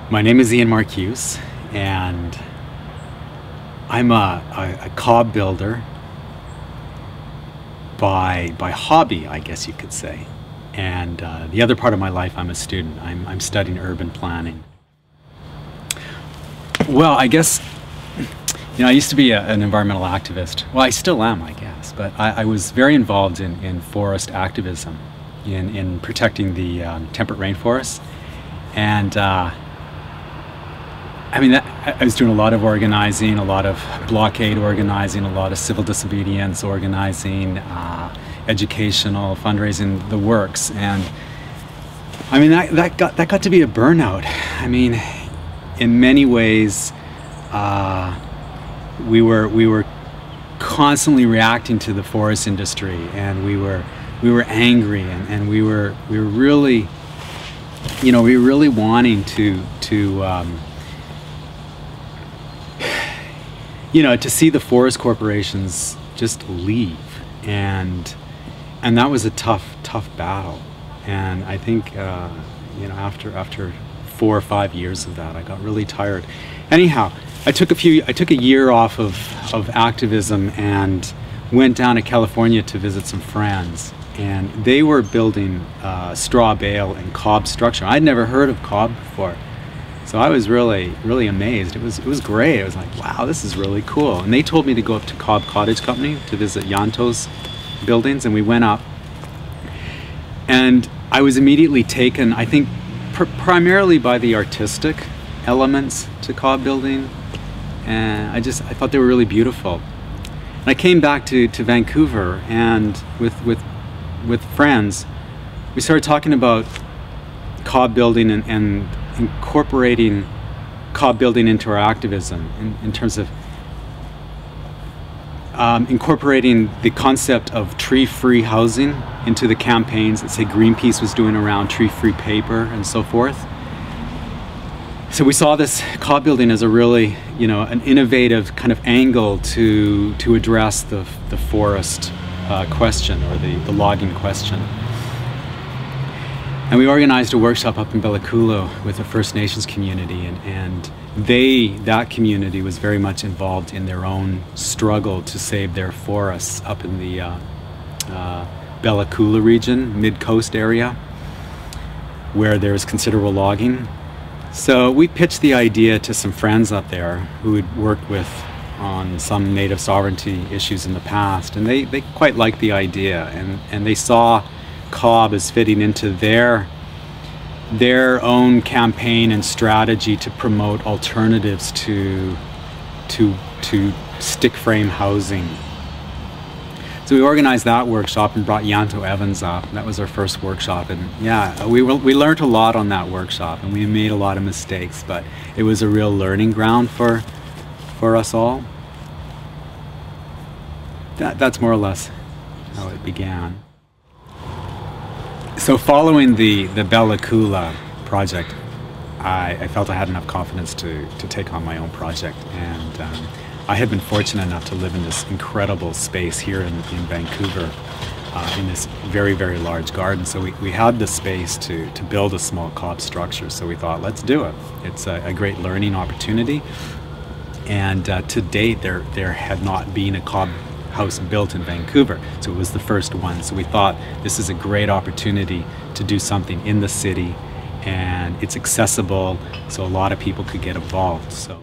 My name is Ian Marcuse, and I'm a cob builder by hobby, I guess you could say. And the other part of my life, I'm a student. I'm studying urban planning. Well, I guess, I used to be an environmental activist. Well, I still am, I guess. But I was very involved in forest activism, in protecting the temperate rainforests. And I was doing a lot of organizing, a lot of blockade organizing, a lot of civil disobedience organizing, educational, fundraising, the works. And that got to be a burnout. In many ways, we were constantly reacting to the forest industry, and we were angry, and we were really, wanting to see the forest corporations just leave, and that was a tough battle. And I think after 4 or 5 years of that, I got really tired. Anyhow, I took a year off of activism and went down to California to visit some friends, and they were building straw bale and cob structure. I'd never heard of cob before. So I was really amazed. It was great. I was like, wow, this is really cool. And they told me to go up to Cobb Cottage Company to visit Yanto's buildings, and we went up. And I was immediately taken, I think, primarily by the artistic elements to cob building. And I thought they were really beautiful. And I came back to Vancouver, and with friends, we started talking about cob building and incorporating cob building into our activism in terms of incorporating the concept of tree-free housing into the campaigns that, say, Greenpeace was doing around tree-free paper and so forth. So we saw this cob building as a really, an innovative kind of angle to address the forest question, or the logging question. And we organized a workshop up in Bella Coola with a First Nations community, and that community was very much involved in their own struggle to save their forests up in the Bella Coola region, mid-coast area, where there's considerable logging. So we pitched the idea to some friends up there who had worked on some native sovereignty issues in the past, and they quite liked the idea, and they saw cob as fitting into their own campaign and strategy to promote alternatives to stick frame housing. So we organized that workshop and brought Yanto Evans up. That was our first workshop, and yeah, we learned a lot on that workshop, and we made a lot of mistakes, but it was a real learning ground for us all. That's more or less how it began. So following the Bella Coola project, I felt I had enough confidence to take on my own project, and I had been fortunate enough to live in this incredible space here in Vancouver, in this very, very large garden. So we had the space to build a small cob structure, so we thought, let's do it. It's a great learning opportunity, and to date there had not been a cob house built in Vancouver, so it was the first one. So we thought this is a great opportunity to do something in the city, and it's accessible, so a lot of people could get involved. So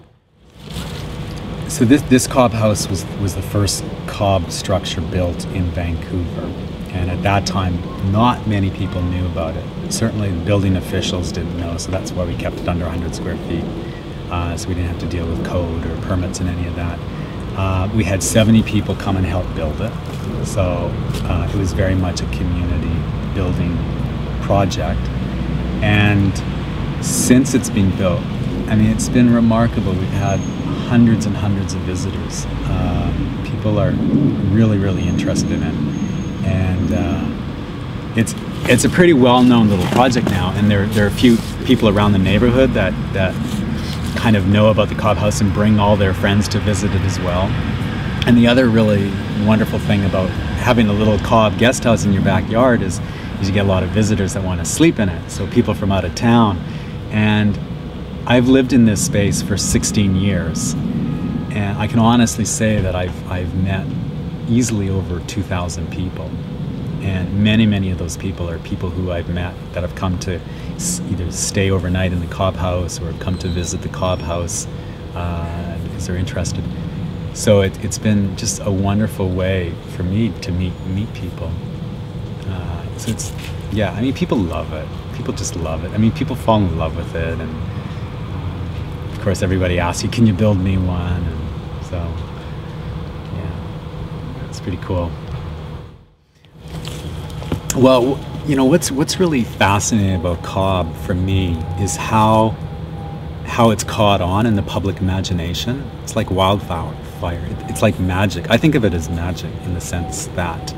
this cob house was the first cob structure built in Vancouver, and at that time not many people knew about it. Certainly the building officials didn't know, so that's why we kept it under 100 square feet, so we didn't have to deal with code or permits and any of that. We had 70 people come and help build it, so it was very much a community building project. And since it's been built, it's been remarkable. We've had hundreds and hundreds of visitors. People are really interested in it, and it's a pretty well-known little project now. And there are a few people around the neighborhood that kind of know about the cob house and bring all their friends to visit it as well. And the other really wonderful thing about having a little cob guest house in your backyard is you get a lot of visitors that want to sleep in it, so people from out of town. And I've lived in this space for 16 years, and I can honestly say that I've met easily over 2,000 people. And many of those people are people who I've met that have come to either stay overnight in the Cobb House or have come to visit the Cobb House because they're interested. So it's been just a wonderful way for me to meet people. So it's, yeah, I mean, people love it. People just love it. I mean, people fall in love with it, and of course everybody asks you, can you build me one? And so, yeah, it's pretty cool. Well, you know, what's really fascinating about Cobb for me is how it's caught on in the public imagination. It's like wildfire. It's like magic. I think of it as magic in the sense that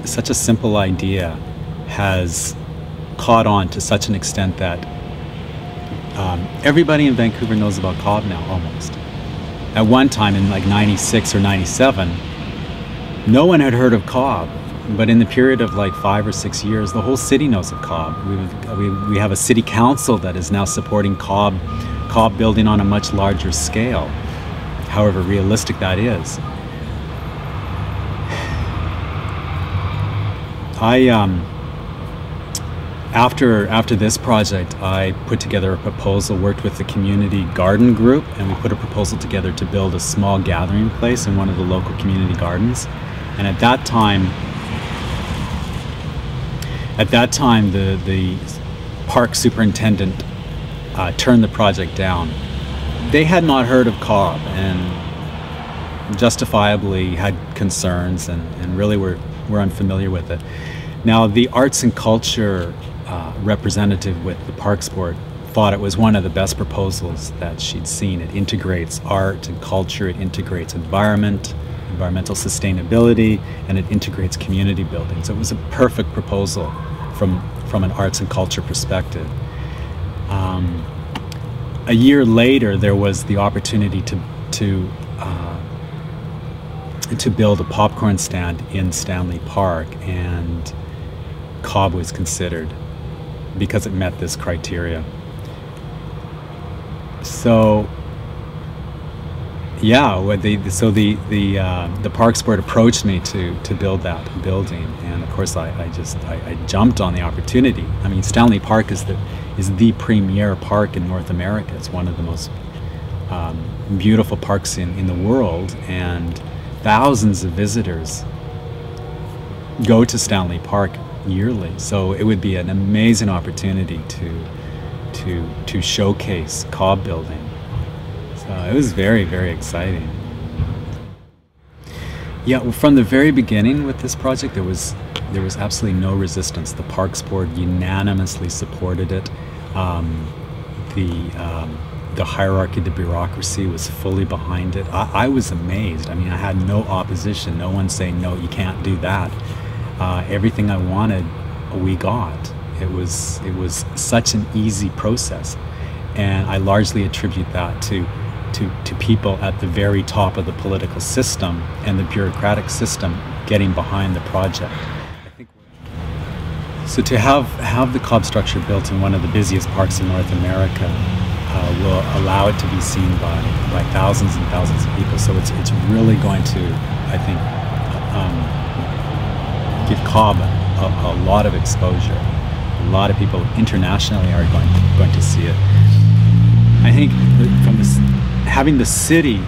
such a simple idea has caught on to such an extent that everybody in Vancouver knows about Cobb now, almost. At one time in like 96 or 97, no one had heard of Cobb. But in the period of like 5 or 6 years, the whole city knows of Cobb. We have a city council that is now supporting Cobb building on a much larger scale, however realistic that is. After this project, I put together a proposal, worked with the community garden group, and we put a proposal together to build a small gathering place in one of the local community gardens. And at that time, the park superintendent turned the project down. They had not heard of Cobb and justifiably had concerns and really were unfamiliar with it. Now, the arts and culture representative with the Parks Board thought it was one of the best proposals that she'd seen. It integrates art and culture, it integrates environmental sustainability, and it integrates community building. So it was a perfect proposal from an arts and culture perspective. A year later, there was the opportunity to build a popcorn stand in Stanley Park, and Cobb was considered because it met this criteria. So yeah, the Parks Board approached me to build that building, and of course I jumped on the opportunity. I mean, Stanley Park is the premier park in North America. It's one of the most beautiful parks in the world, and thousands of visitors go to Stanley Park yearly. So it would be an amazing opportunity to showcase Cobb building. It was very exciting. Yeah, well, from the very beginning with this project, there was absolutely no resistance. The Parks Board unanimously supported it. The hierarchy, the bureaucracy was fully behind it. I was amazed. I mean, I had no opposition. No one saying, no, you can't do that. Everything I wanted, we got. It was such an easy process, and I largely attribute that to people at the very top of the political system and the bureaucratic system getting behind the project. So to have the Cobb structure built in one of the busiest parks in North America will allow it to be seen by thousands and thousands of people. So it's really going to, I think, give Cobb a lot of exposure. A lot of people internationally are going to see it. I think from this, having the city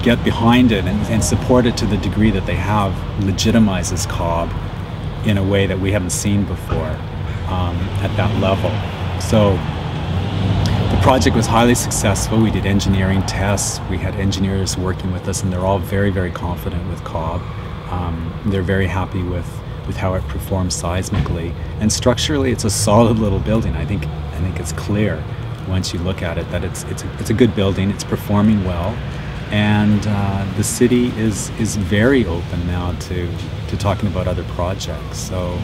get behind it and support it to the degree that they have legitimizes Cobb in a way that we haven't seen before at that level. So the project was highly successful. We did engineering tests. We had engineers working with us, and they're all very confident with Cobb. They're very happy with how it performs seismically, and structurally it's a solid little building. I think it's clear once you look at it that it's a good building. It's performing well, and the city is very open now to talking about other projects. So